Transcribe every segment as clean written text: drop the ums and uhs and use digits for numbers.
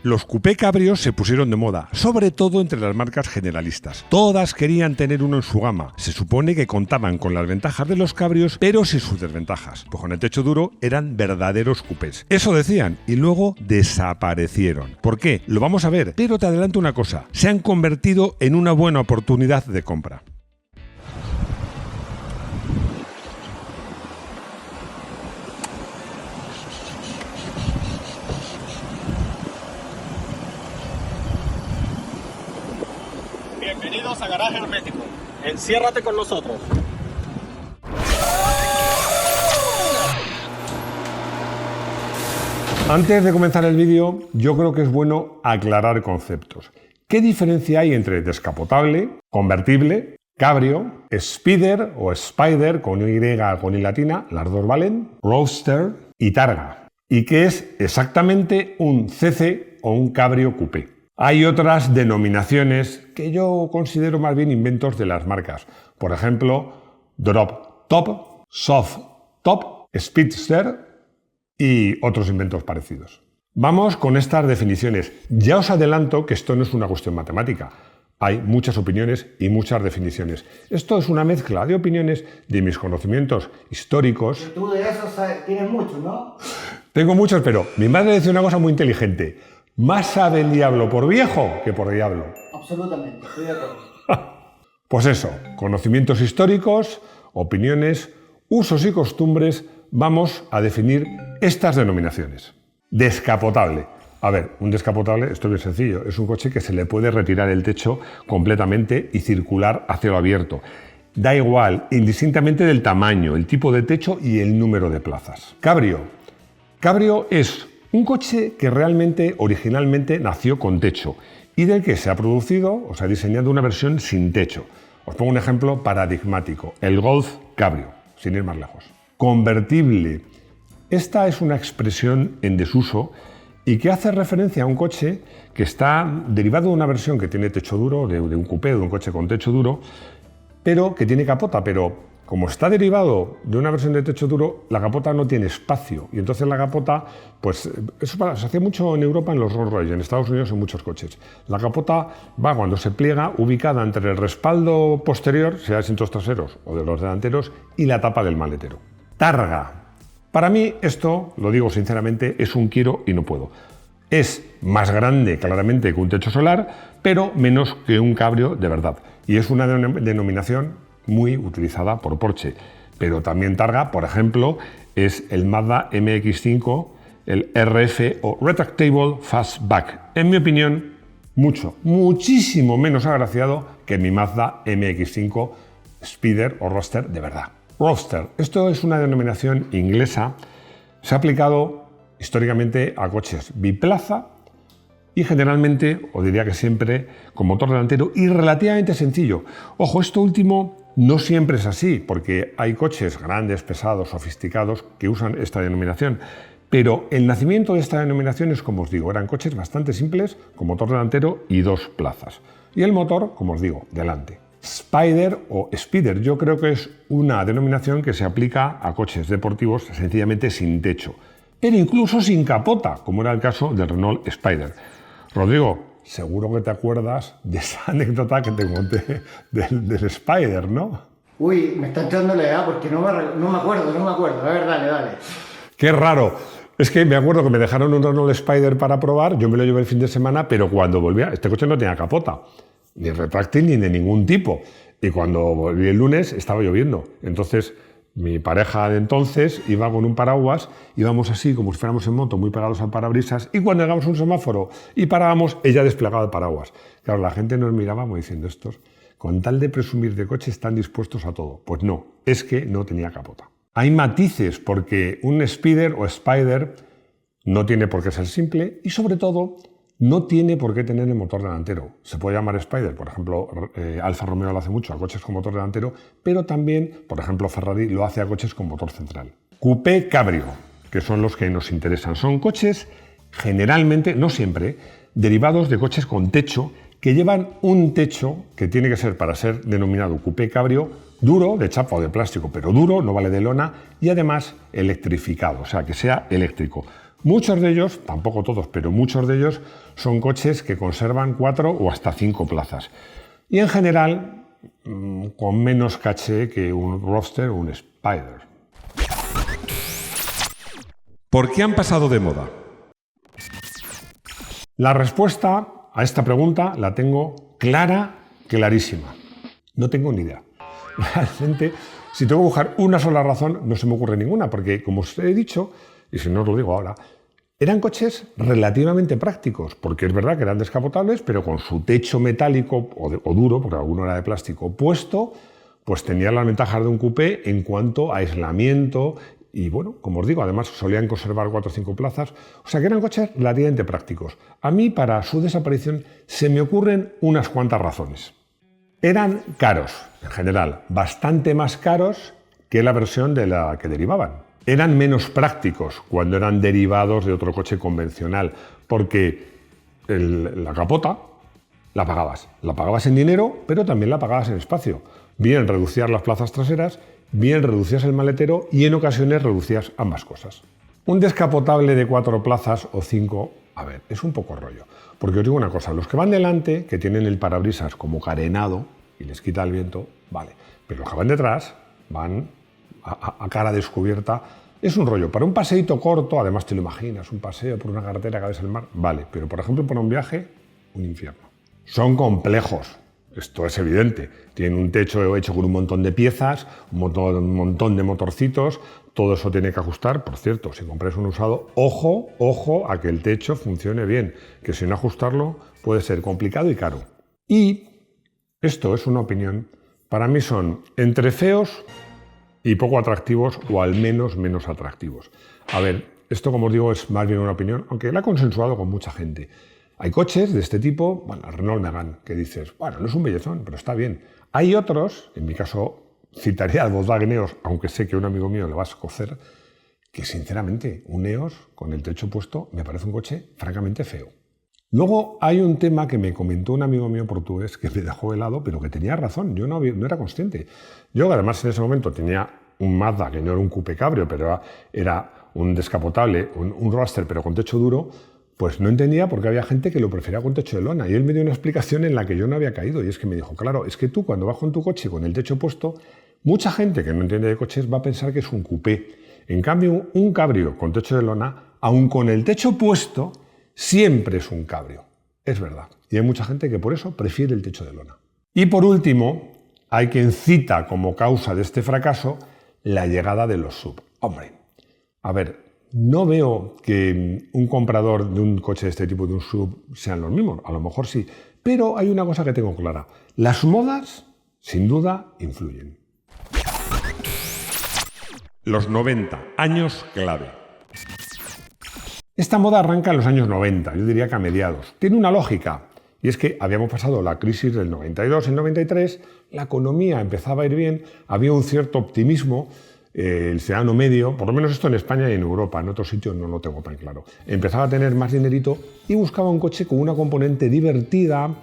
Los coupé cabrios se pusieron de moda, sobre todo entre las marcas generalistas. Todas querían tener uno en su gama. Se supone que contaban con las ventajas de los cabrios, pero sin sus desventajas. Pues con el techo duro eran verdaderos coupés. Eso decían, y luego desaparecieron. ¿Por qué? Lo vamos a ver, pero te adelanto una cosa. Se han convertido en una buena oportunidad de compra. Bienvenidos a Garaje Hermético. Enciérrate con nosotros. Antes de comenzar el vídeo, yo creo que es bueno aclarar conceptos. ¿Qué diferencia hay entre descapotable, convertible, cabrio, spider o spider con Y con I latina, las dos valen, roadster y targa? ¿Y qué es exactamente un CC o un cabrio coupé? Hay otras denominaciones que yo considero más bien inventos de las marcas. Por ejemplo, drop top, soft top, speedster y otros inventos parecidos. Vamos con estas definiciones. Ya os adelanto que esto no es una cuestión matemática. Hay muchas opiniones y muchas definiciones. Esto es una mezcla de opiniones de mis conocimientos históricos. Y tú de eso tienes muchos, ¿no? Tengo muchos, pero mi madre decía una cosa muy inteligente. Más sabe el diablo por viejo que por diablo. Absolutamente, estoy de acuerdo. Pues eso, conocimientos históricos, opiniones, usos y costumbres, vamos a definir estas denominaciones. Descapotable. A ver, un descapotable, esto es bien sencillo, es un coche que se le puede retirar el techo completamente y circular a cielo abierto. Da igual, indistintamente del tamaño, el tipo de techo y el número de plazas. Cabrio. Cabrio es un coche que realmente, originalmente, nació con techo y del que se ha producido o se ha diseñado una versión sin techo. Os pongo un ejemplo paradigmático, el Golf Cabrio, sin ir más lejos. Convertible. Esta es una expresión en desuso y que hace referencia a un coche que está derivado de una versión que tiene techo duro, de un coupé, de un coche con techo duro, pero que tiene capota, pero como está derivado de una versión de techo duro, la capota no tiene espacio y entonces la capota, pues eso se hacía mucho en Europa en los Rolls Royce, en Estados Unidos en muchos coches. La capota va cuando se pliega ubicada entre el respaldo posterior, sea de asientos traseros o de los delanteros, y la tapa del maletero. Targa. Para mí esto, lo digo sinceramente, es un quiero y no puedo. Es más grande claramente que un techo solar, pero menos que un cabrio de verdad. Y es una denominación muy utilizada por Porsche, pero también targa, por ejemplo, es el Mazda MX-5, el RF o Retractable Fastback. En mi opinión, muchísimo menos agraciado que mi Mazda MX-5 Spider o Roadster de verdad. Roadster, esto es una denominación inglesa, se ha aplicado históricamente a coches biplaza y generalmente, o diría que siempre, con motor delantero y relativamente sencillo. Ojo, esto último no siempre es así, porque hay coches grandes, pesados, sofisticados que usan esta denominación. Pero el nacimiento de esta denominación es, como os digo, eran coches bastante simples, con motor delantero y dos plazas. Y el motor, como os digo, delante. Spider o Spider, yo creo que es una denominación que se aplica a coches deportivos sencillamente sin techo, pero incluso sin capota, como era el caso del Renault Spider. Rodrigo, seguro que te acuerdas de esa anécdota que te conté del Spider, ¿no? Uy, me está entrando la edad porque no me acuerdo. A ver, dale. Qué raro. Es que me acuerdo que me dejaron un Renault Spider para probar, yo me lo llevé el fin de semana, pero cuando volvía, este coche no tenía capota, ni retráctil ni de ningún tipo. Y cuando volví el lunes estaba lloviendo. Entonces mi pareja de entonces iba con un paraguas, íbamos así como si fuéramos en moto, muy pegados al parabrisas, y cuando llegamos a un semáforo y parábamos, ella desplegaba el paraguas. Claro, la gente nos miraba como diciendo, estos, con tal de presumir de coche, están dispuestos a todo. Pues no, es que no tenía capota. Hay matices, porque un Spider o Spider no tiene por qué ser simple y, sobre todo, no tiene por qué tener el motor delantero. Se puede llamar Spider, por ejemplo, Alfa Romeo lo hace mucho a coches con motor delantero, pero también, por ejemplo, Ferrari lo hace a coches con motor central. Coupé cabrio, que son los que nos interesan. Son coches generalmente, no siempre, derivados de coches con techo que llevan un techo que tiene que ser, para ser denominado coupé cabrio, duro, de chapa o de plástico, pero duro, no vale de lona, y además electrificado, o sea, que sea eléctrico. Muchos de ellos, tampoco todos, pero muchos de ellos son coches que conservan 4 o hasta 5 plazas. Y en general, con menos caché que un Roadster o un Spider. ¿Por qué han pasado de moda? La respuesta a esta pregunta la tengo clarísima. No tengo ni idea. Realmente, si tengo que buscar una sola razón, no se me ocurre ninguna, porque como os he dicho, y si no os lo digo ahora, eran coches relativamente prácticos, porque es verdad que eran descapotables, pero con su techo metálico o duro, porque alguno era de plástico, puesto, pues tenían las ventajas de un coupé en cuanto a aislamiento y, bueno, como os digo, además solían conservar 4 o 5 plazas, o sea que eran coches relativamente prácticos. A mí, para su desaparición, se me ocurren unas cuantas razones. Eran caros, en general, bastante más caros que la versión de la que derivaban. Eran menos prácticos cuando eran derivados de otro coche convencional, porque la capota la pagabas. La pagabas en dinero, pero también la pagabas en espacio. Bien reducías las plazas traseras, bien reducías el maletero y en ocasiones reducías ambas cosas. Un descapotable de 4 plazas o 5, a ver, es un poco rollo. Porque os digo una cosa, los que van delante, que tienen el parabrisas como carenado y les quita el viento, vale. Pero los que van detrás van a cara descubierta, es un rollo. Para un paseíto corto, además te lo imaginas, un paseo por una carretera que ves el mar, vale, pero por ejemplo para un viaje, un infierno. Son complejos, esto es evidente. Tienen un techo hecho con un montón de piezas, un montón de motorcitos, todo eso tiene que ajustar. Por cierto, si compráis un usado, ojo a que el techo funcione bien, que sin ajustarlo puede ser complicado y caro. Y esto es una opinión, para mí son entre feos y poco atractivos, o al menos menos atractivos. A ver, esto como os digo es más bien una opinión, aunque la he consensuado con mucha gente. Hay coches de este tipo, bueno, el Renault Megane, que dices, bueno, no es un bellezón, pero está bien. Hay otros, en mi caso citaré al Volkswagen EOS, aunque sé que a un amigo mío le va a escocer, que sinceramente un EOS con el techo puesto me parece un coche francamente feo. Luego hay un tema que me comentó un amigo mío portugués que me dejó helado, pero que tenía razón, yo no era consciente. Yo además en ese momento tenía un Mazda, que no era un coupé cabrio, pero era un descapotable, un Roadster, pero con techo duro, pues no entendía por qué había gente que lo prefería con techo de lona. Y él me dio una explicación en la que yo no había caído, y es que me dijo, claro, es que tú cuando vas con tu coche con el techo puesto, mucha gente que no entiende de coches va a pensar que es un coupé. En cambio, un cabrio con techo de lona, aun con el techo puesto, siempre es un cabrio, es verdad. Y hay mucha gente que por eso prefiere el techo de lona. Y por último, hay quien cita como causa de este fracaso la llegada de los SUV. Hombre, a ver, no veo que un comprador de un coche de este tipo, de un SUV, sean los mismos. A lo mejor sí, pero hay una cosa que tengo clara. Las modas, sin duda, influyen. Los 90, años clave. Esta moda arranca en los años 90, yo diría que a mediados. Tiene una lógica, y es que habíamos pasado la crisis del 92, el 93, la economía empezaba a ir bien, había un cierto optimismo, el ciudadano medio, por lo menos esto en España y en Europa, en otros sitios no lo tengo tan claro, empezaba a tener más dinerito y buscaba un coche con una componente divertida,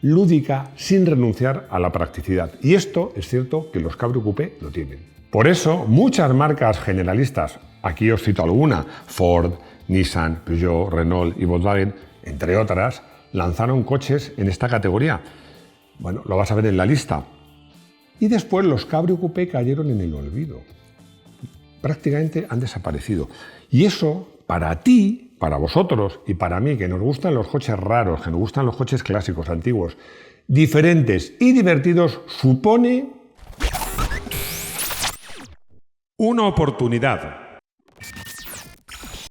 lúdica, sin renunciar a la practicidad. Y esto es cierto que los cabrio coupé lo tienen. Por eso, muchas marcas generalistas, aquí os cito alguna, Ford, Nissan, Peugeot, Renault y Volkswagen, entre otras, lanzaron coches en esta categoría. Bueno, lo vas a ver en la lista. Y después los cabrio coupé cayeron en el olvido. Prácticamente han desaparecido. Y eso, para ti, para vosotros y para mí, que nos gustan los coches raros, que nos gustan los coches clásicos, antiguos, diferentes y divertidos, supone una oportunidad.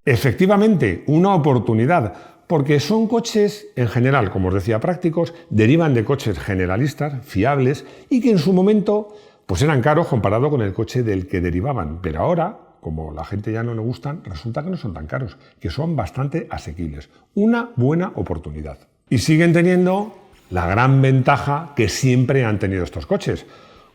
Efectivamente, una oportunidad, porque son coches, en general, como os decía, prácticos, derivan de coches generalistas, fiables, y que en su momento pues eran caros comparado con el coche del que derivaban. Pero ahora, como la gente ya no le gustan, resulta que no son tan caros, que son bastante asequibles. Una buena oportunidad. Y siguen teniendo la gran ventaja que siempre han tenido estos coches.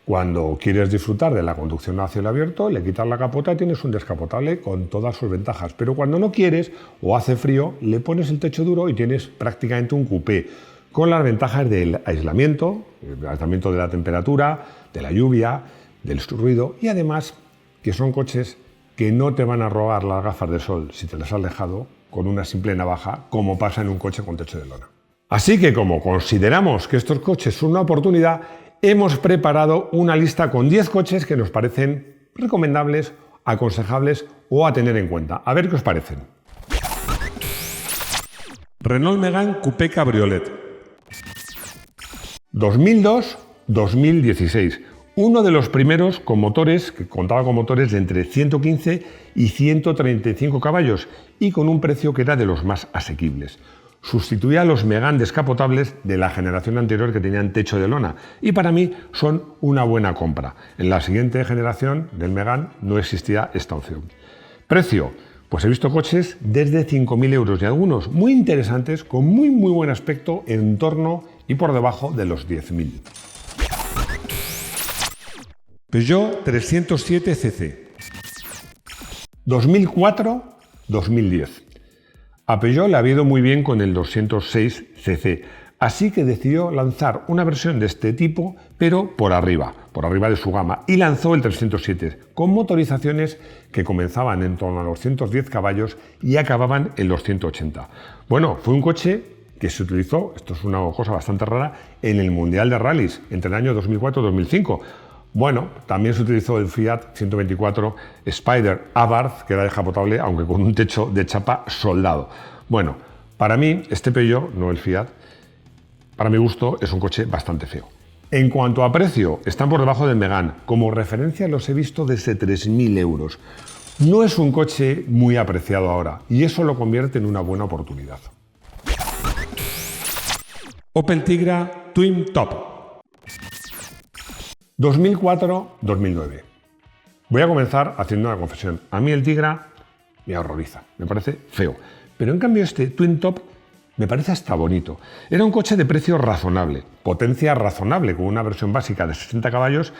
Cuando quieres disfrutar de la conducción a cielo abierto, le quitas la capota y tienes un descapotable con todas sus ventajas. Pero cuando no quieres o hace frío, le pones el techo duro y tienes prácticamente un coupé, con las ventajas del aislamiento de la temperatura, de la lluvia, del ruido y además que son coches que no te van a robar las gafas de sol si te las has dejado con una simple navaja, como pasa en un coche con techo de lona. Así que como consideramos que estos coches son una oportunidad, hemos preparado una lista con 10 coches que nos parecen recomendables, aconsejables o a tener en cuenta. A ver qué os parecen. Renault Megane Coupé Cabriolet 2002-2016. Uno de los primeros con motores que contaba con motores de entre 115 y 135 caballos y con un precio que era de los más asequibles. Sustituía a los Megane descapotables de la generación anterior que tenían techo de lona y para mí son una buena compra. En la siguiente generación del Megane no existía esta opción. Precio, pues he visto coches desde 5.000 euros y algunos muy interesantes con muy buen aspecto en torno y por debajo de los 10.000. Peugeot 307 cc 2004-2010. A Peugeot le ha ido muy bien con el 206 cc, así que decidió lanzar una versión de este tipo, pero por arriba de su gama, y lanzó el 307, con motorizaciones que comenzaban en torno a los 110 caballos y acababan en los 180. Bueno, fue un coche que se utilizó, esto es una cosa bastante rara, en el Mundial de Rallys, entre el año 2004 y 2005. Bueno, también se utilizó el Fiat 124 Spider Abarth, que era descapotable, aunque con un techo de chapa soldado. Bueno, para mí, este Peugeot, no el Fiat, para mi gusto es un coche bastante feo. En cuanto a precio, están por debajo del Megane. Como referencia los he visto desde 3.000 euros. No es un coche muy apreciado ahora y eso lo convierte en una buena oportunidad. Opel Tigra Twin Top 2004-2009. Voy a comenzar haciendo una confesión. A mí el Tigra me horroriza, me parece feo. Pero en cambio este Twin Top me parece hasta bonito. Era un coche de precio razonable, potencia razonable, con una versión básica de 60 caballos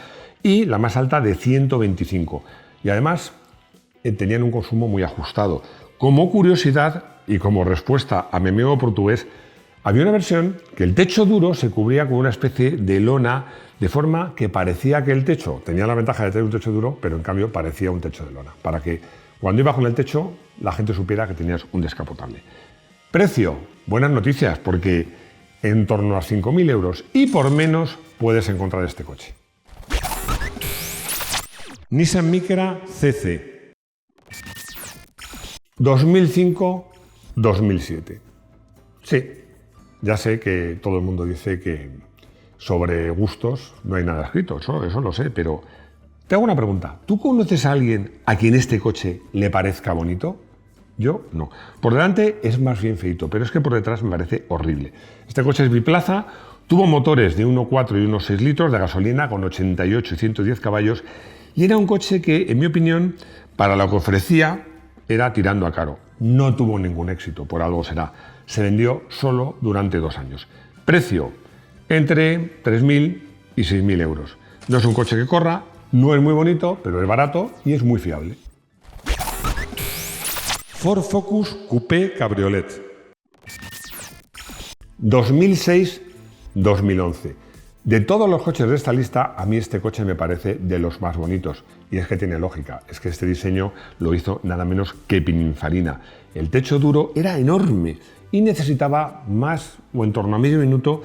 y la más alta de 125. Y además tenían un consumo muy ajustado. Como curiosidad y como respuesta a mi amigo portugués, había una versión que el techo duro se cubría con una especie de lona, de forma que parecía que el techo tenía la ventaja de tener un techo duro, pero en cambio parecía un techo de lona, para que cuando ibas con el techo la gente supiera que tenías un descapotable. Precio, buenas noticias, porque en torno a 5.000 euros y por menos puedes encontrar este coche. Nissan Micra CC 2005-2007. Sí. Ya sé que todo el mundo dice que sobre gustos no hay nada escrito, eso lo sé, pero te hago una pregunta. ¿Tú conoces a alguien a quien este coche le parezca bonito? Yo no. Por delante es más bien feito, pero es que por detrás me parece horrible. Este coche es biplaza, tuvo motores de 1.4 y 1.6 litros de gasolina con 88 y 110 caballos y era un coche que, en mi opinión, para lo que ofrecía, era tirando a caro. No tuvo ningún éxito, por algo será. Se vendió solo durante 2 años. Precio, entre 3.000 y 6.000 euros. No es un coche que corra, no es muy bonito, pero es barato y es muy fiable. Ford Focus Coupé Cabriolet 2006-2011. De todos los coches de esta lista, a mí este coche me parece de los más bonitos. Y es que tiene lógica, es que este diseño lo hizo nada menos que Pininfarina. El techo duro era enorme y necesitaba más o en torno a medio minuto,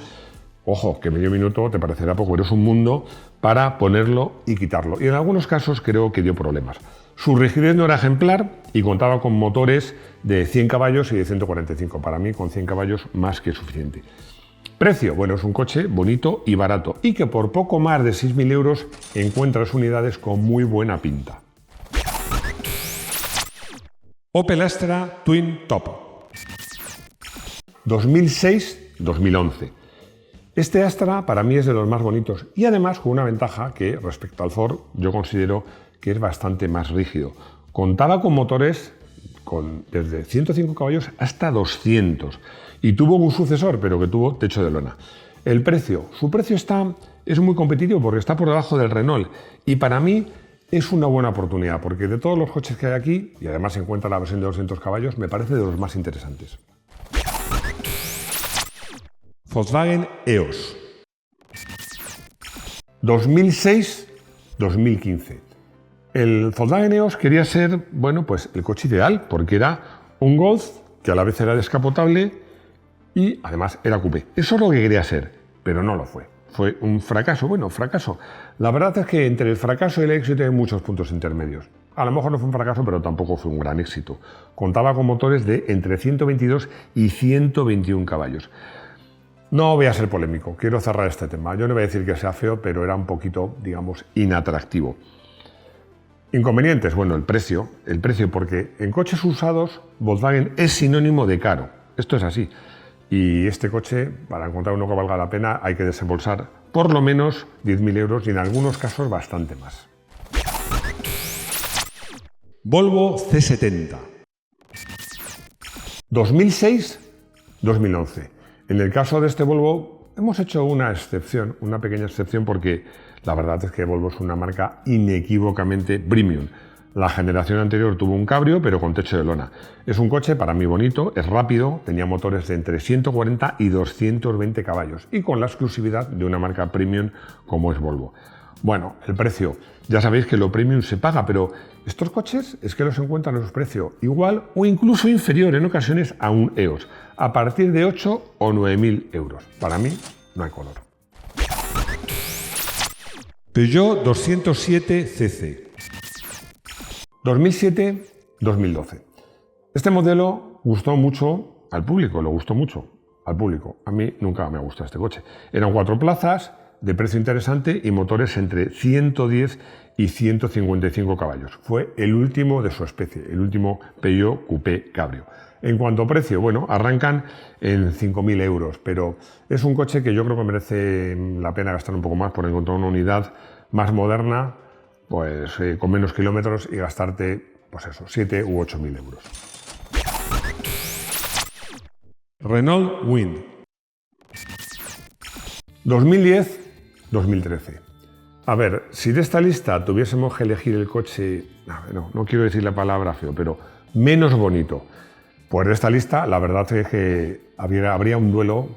ojo, que medio minuto te parecerá poco, pero es un mundo, para ponerlo y quitarlo. Y en algunos casos creo que dio problemas. Su rigidez no era ejemplar y contaba con motores de 100 caballos y de 145. Para mí, con 100 caballos, más que suficiente. Precio, bueno, es un coche bonito y barato y que por poco más de 6.000 euros encuentras unidades con muy buena pinta. Opel Astra Twin Top 2006-2011. Este Astra para mí es de los más bonitos y además con una ventaja que respecto al Ford yo considero que es bastante más rígido. Contaba con motores desde 105 caballos hasta 200 y tuvo un sucesor pero que tuvo techo de lona. El precio, su precio es muy competitivo porque está por debajo del Renault y para mí es una buena oportunidad porque de todos los coches que hay aquí, y además se encuentra la versión de 200 caballos, me parece de los más interesantes. Volkswagen EOS 2006-2015. el Volkswagen EOS quería ser, bueno, pues el coche ideal, porque era un Golf que a la vez era descapotable y además era coupé. Eso es lo que quería ser, pero no lo fue. Fue un fracaso. Bueno, fracaso. La verdad es que entre el fracaso y el éxito hay muchos puntos intermedios. A lo mejor no fue un fracaso, pero tampoco fue un gran éxito. Contaba con motores de entre 122 y 121 caballos. No voy a ser polémico, quiero cerrar este tema. Yo no voy a decir que sea feo, pero era un poquito, digamos, inatractivo. Inconvenientes, bueno, el precio, porque en coches usados Volkswagen es sinónimo de caro. Esto es así. Y este coche, para encontrar uno que valga la pena, hay que desembolsar por lo menos 10.000 euros y en algunos casos bastante más. Volvo C70. 2006-2011. En el caso de este Volvo hemos hecho una excepción, una pequeña excepción, porque la verdad es que Volvo es una marca inequívocamente premium. La generación anterior tuvo un cabrio, pero con techo de lona. Es un coche para mí bonito, es rápido, tenía motores de entre 140 y 220 caballos y con la exclusividad de una marca premium como es Volvo. Bueno, el precio, ya sabéis que lo premium se paga, pero estos coches es que los encuentran a su precio igual o incluso inferior en ocasiones a un EOS, a partir de 8 o 9.000 euros. Para mí, no hay color. Peugeot 207 CC. 2007-2012. Este modelo gustó mucho al público, lo gustó mucho al público. A mí nunca me ha gustado este coche. Eran 4 plazas, de precio interesante y motores entre 110 y 155 caballos. Fue el último de su especie, el último Peugeot Coupé Cabrio. En cuanto a precio, bueno, arrancan en 5.000 euros, pero es un coche que yo creo que merece la pena gastar un poco más por encontrar una unidad más moderna, pues con menos kilómetros y gastarte, pues eso, 7 u 8.000 euros. Renault Wind. 2010-2013. A ver, si de esta lista tuviésemos que elegir el coche, no quiero decir la palabra feo, pero menos bonito, pues de esta lista la verdad es que habría un duelo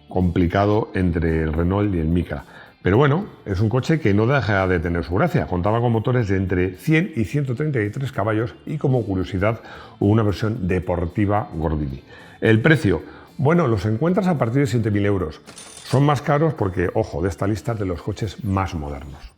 complicado entre el Renault y el Micra. Pero bueno, es un coche que no deja de tener su gracia. Contaba con motores de entre 100 y 133 caballos y como curiosidad hubo una versión deportiva Gordini. El precio, bueno, los encuentras a partir de 7.000 euros. Son más caros porque, ojo, de esta lista de los coches más modernos.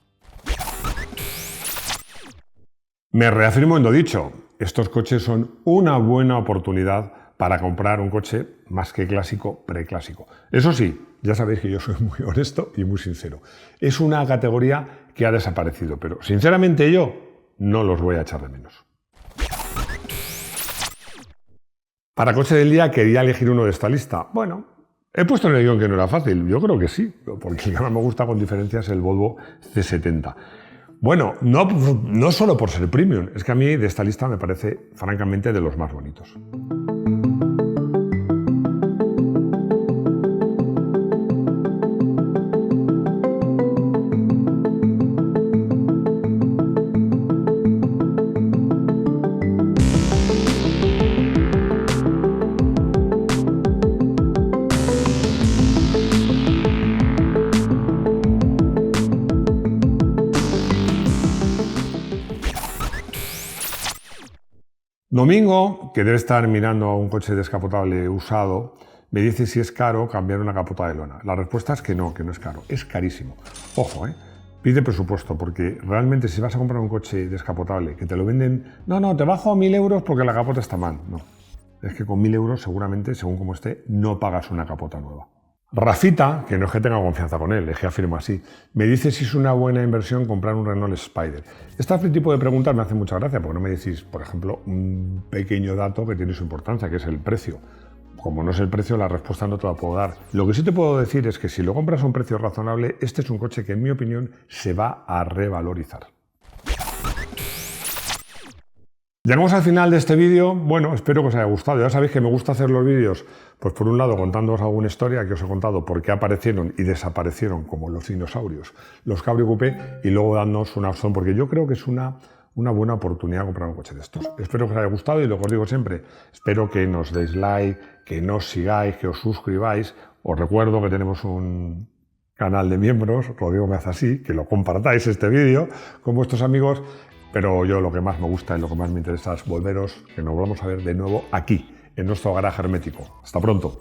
Me reafirmo en lo dicho, estos coches son una buena oportunidad para comprar un coche más que clásico, preclásico. Eso sí, ya sabéis que yo soy muy honesto y muy sincero. Es una categoría que ha desaparecido, pero sinceramente yo no los voy a echar de menos. Para coche del día quería elegir uno de esta lista. Bueno, he puesto en el guión que no era fácil. Yo creo que sí, porque el que más me gusta con diferencia es el Volvo C70. Bueno, no solo por ser premium, es que a mí de esta lista me parece francamente de los más bonitos. Domingo, que debe estar mirando a un coche descapotable usado, me dice si es caro cambiar una capota de lona. La respuesta es que no es caro, es carísimo. Ojo, pide presupuesto, porque realmente si vas a comprar un coche descapotable que te lo venden, no, te bajo a 1.000 euros porque la capota está mal. No, es que con 1.000 euros seguramente, según como esté, no pagas una capota nueva. Rafita, que no es que tenga confianza con él, es que afirmo así, me dice si es una buena inversión comprar un Renault Spider. Este tipo de preguntas me hacen mucha gracia, porque no me decís, por ejemplo, un pequeño dato que tiene su importancia, que es el precio. Como no es el precio, la respuesta no te la puedo dar. Lo que sí te puedo decir es que si lo compras a un precio razonable, este es un coche que, en mi opinión, se va a revalorizar. Llegamos al final de este vídeo. Bueno, espero que os haya gustado. Ya sabéis que me gusta hacer los vídeos, pues por un lado contándoos alguna historia que os he contado por qué aparecieron y desaparecieron como los dinosaurios, los Cabrio Coupé, y luego dándoos una opción, porque yo creo que es una buena oportunidad comprar un coche de estos. Espero que os haya gustado y lo que os digo siempre, espero que nos deis like, que nos sigáis, que os suscribáis. Os recuerdo que tenemos un canal de miembros, Rodrigo me hace así, que lo compartáis este vídeo con vuestros amigos. pero yo lo que más me gusta y lo que más me interesa es volveros, que nos volvamos a ver de nuevo aquí, en nuestro garaje hermético. Hasta pronto.